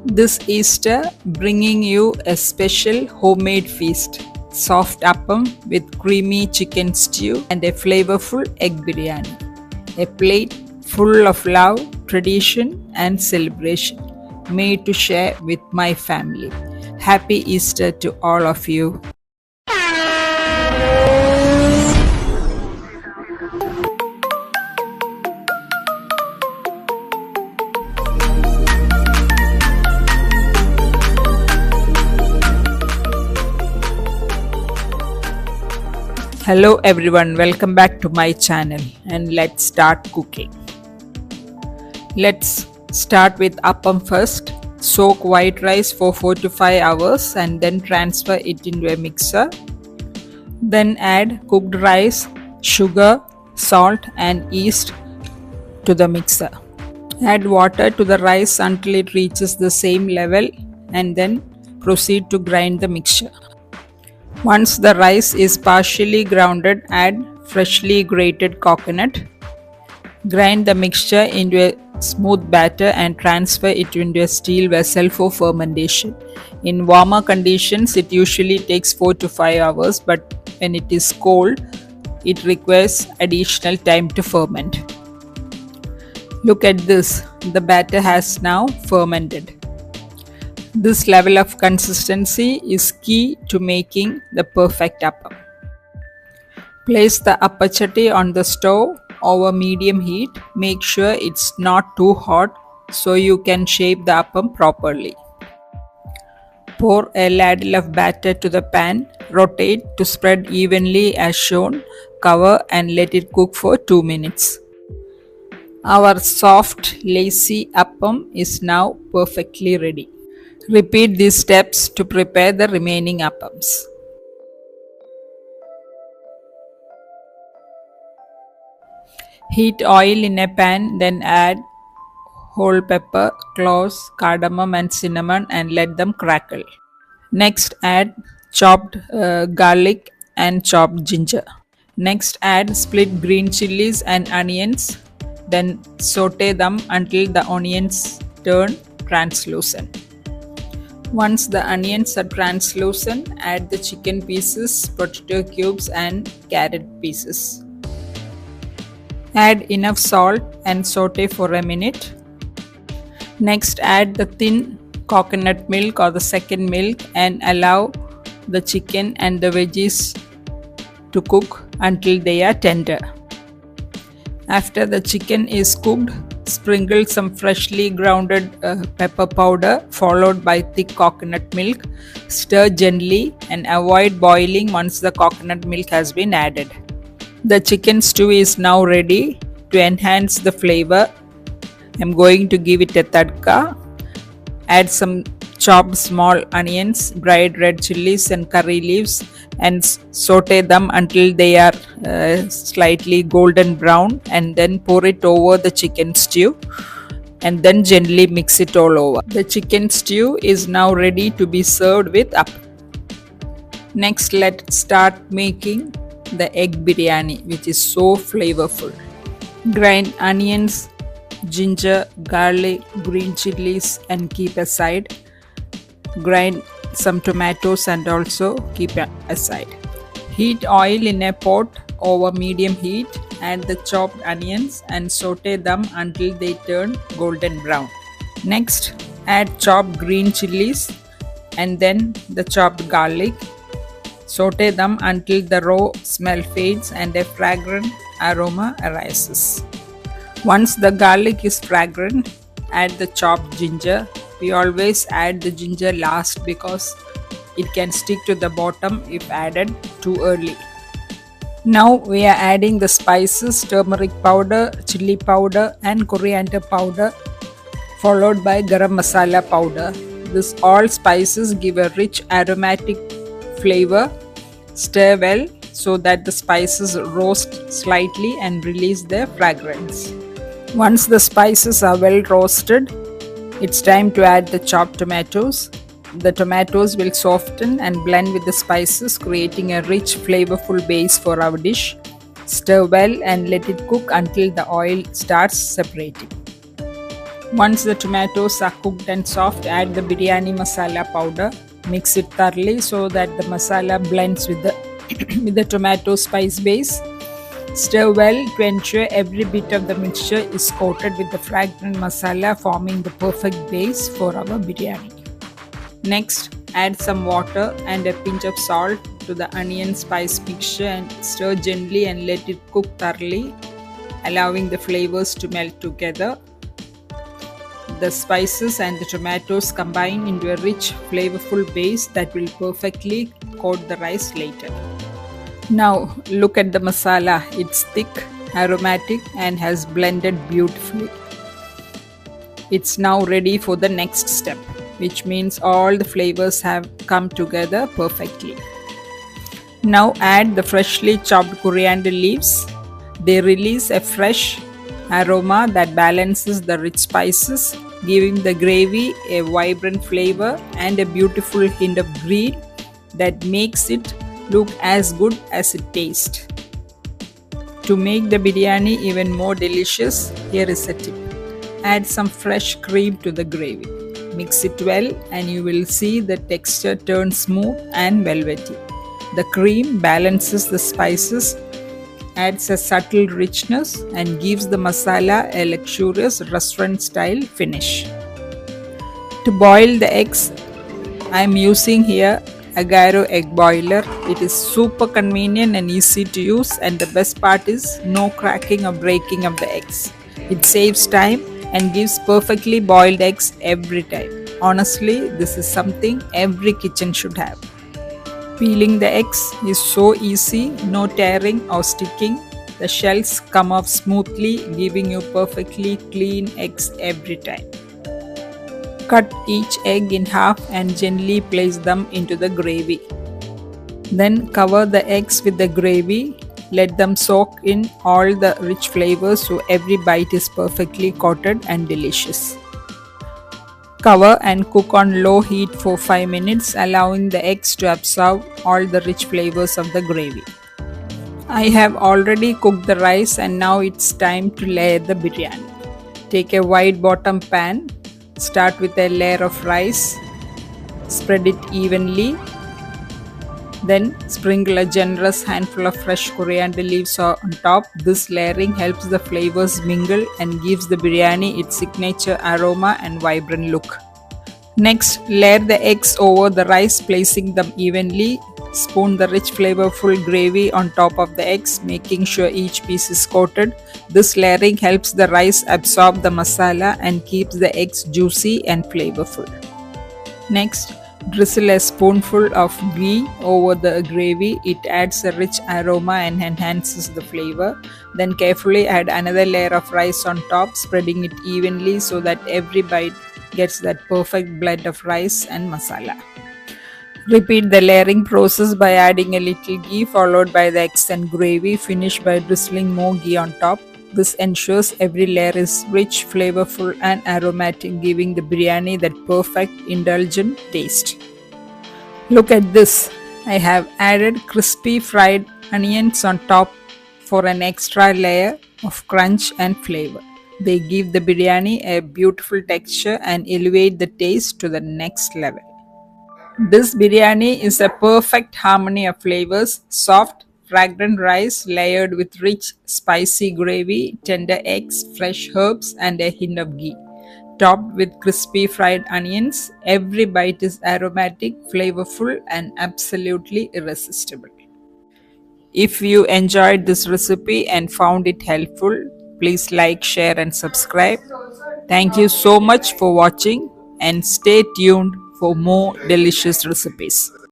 This Easter, bringing you a special homemade feast. Soft appam with creamy chicken stew and a flavorful egg biryani. A plate full of love, tradition, and celebration, made to share with my family. Happy Easter to all of you. Hello everyone, welcome back to my channel and let's start cooking. Let's start with appam first. Soak white rice for 4 to 5 hours and then transfer it into a mixer. Then add cooked rice, sugar, salt and yeast to the mixer. Add water to the rice until it reaches the same level and then proceed to grind the mixture. Once the rice is partially grounded, add freshly grated coconut. Grind the mixture into a smooth batter and transfer it into a steel vessel for fermentation. In warmer conditions, it usually takes 4 to 5 hours, but when it is cold, it requires additional time to ferment. Look at this, the batter has now fermented. This level of consistency is key to making the perfect appam. Place the appachatti on the stove over medium heat. Make sure it's not too hot so you can shape the appam properly. Pour a ladle of batter to the pan. Rotate to spread evenly as shown. Cover and let it cook for 2 minutes. Our soft, lacy appam is now perfectly ready. Repeat these steps to prepare the remaining appams. Heat oil in a pan, then add whole pepper, cloves, cardamom and cinnamon and let them crackle. Next add chopped garlic and chopped ginger. Next add split green chilies and onions. Then saute them until the onions turn translucent. Once the onions are translucent, add the chicken pieces, potato cubes and carrot pieces. Add enough salt and saute for a minute. Next add the thin coconut milk or the second milk and allow the chicken and the veggies to cook until they are tender. After the chicken is cooked, sprinkle some freshly grounded pepper powder followed by thick coconut milk. Stir gently and avoid boiling once the coconut milk has been added. The chicken stew is now ready. To enhance the flavor, I'm going to give it a tadka. Add some chopped small onions, dried red chilies and curry leaves and saute them until they are slightly golden brown and then pour it over the chicken stew and then gently mix it all over. The chicken stew is now ready to be served with appam. Next, let's start making the egg biryani, which is so flavorful. Grind onions, ginger, garlic, green chilies and keep aside. Grind some tomatoes and also keep aside. Heat oil in a pot over medium heat. Add the chopped onions and saute them until they turn golden brown. Next, add chopped green chilies and then the chopped garlic. Saute them until the raw smell fades and a fragrant aroma arises. Once the garlic is fragrant, add the chopped ginger. We always add the ginger last because it can stick to the bottom if added too early. Now we are adding the spices, turmeric powder, chili powder and coriander powder followed by garam masala powder. These all spices give a rich aromatic flavor. Stir well so that the spices roast slightly and release their fragrance. Once the spices are well roasted, it's time to add the chopped tomatoes. The tomatoes will soften and blend with the spices, creating a rich, flavorful base for our dish. Stir well and let it cook until the oil starts separating. Once the tomatoes are cooked and soft, add the biryani masala powder. Mix it thoroughly so that the masala blends with the with the tomato spice base. Stir well to ensure every bit of the mixture is coated with the fragrant masala, forming the perfect base for our biryani. Next, add some water and a pinch of salt to the onion spice mixture and stir gently and let it cook thoroughly, allowing the flavors to melt together. The spices and the tomatoes combine into a rich, flavorful base that will perfectly coat the rice later. Now look at the masala. It's thick, aromatic, and has blended beautifully. It's now ready for the next step, which means all the flavors have come together perfectly. Now add the freshly chopped coriander leaves. They release a fresh aroma that balances the rich spices, giving the gravy a vibrant flavor and a beautiful hint of green that makes it look as good as it tastes. To make the biryani even more delicious, here is a tip. Add some fresh cream to the gravy. Mix it well and you will see the texture turn smooth and velvety. The cream balances the spices, adds a subtle richness, and gives the masala a luxurious restaurant style finish. To boil the eggs, I am using here a gyro egg boiler. It is super convenient and easy to use, and the best part is no cracking or breaking of the eggs. It saves time and gives perfectly boiled eggs every time. Honestly, this is something every kitchen should have. Peeling the eggs is so easy, no tearing or sticking. The shells come off smoothly, giving you perfectly clean eggs every time. Cut each egg in half and gently place them into the gravy. Then cover the eggs with the gravy. Let them soak in all the rich flavors so every bite is perfectly coated and delicious. Cover and cook on low heat for 5 minutes, allowing the eggs to absorb all the rich flavors of the gravy. I have already cooked the rice and now it's time to layer the biryani. Take a wide bottom pan. Start with a layer of rice. Spread it evenly. Then sprinkle a generous handful of fresh coriander leaves on top. This layering helps the flavors mingle and gives the biryani its signature aroma and vibrant look. Next, layer the eggs over the rice, placing them evenly. Spoon the rich flavorful gravy on top of the eggs, making sure each piece is coated. This layering helps the rice absorb the masala and keeps the eggs juicy and flavorful. Next, drizzle a spoonful of ghee over the gravy. It adds a rich aroma and enhances the flavor. Then carefully add another layer of rice on top, spreading it evenly so that every bite gets that perfect blend of rice and masala. Repeat the layering process by adding a little ghee followed by the eggs and gravy. Finish by drizzling more ghee on top. This ensures every layer is rich, flavorful, and aromatic, giving the biryani that perfect, indulgent taste. Look at this. I have added crispy fried onions on top for an extra layer of crunch and flavor. They give the biryani a beautiful texture and elevate the taste to the next level. This biryani is a perfect harmony of flavors: soft, fragrant rice layered with rich, spicy gravy, tender eggs, fresh herbs, and a hint of ghee. Topped with crispy fried onions, every bite is aromatic, flavorful, and absolutely irresistible. If you enjoyed this recipe and found it helpful, please like, share, and subscribe. Thank you so much for watching and stay tuned for more delicious recipes.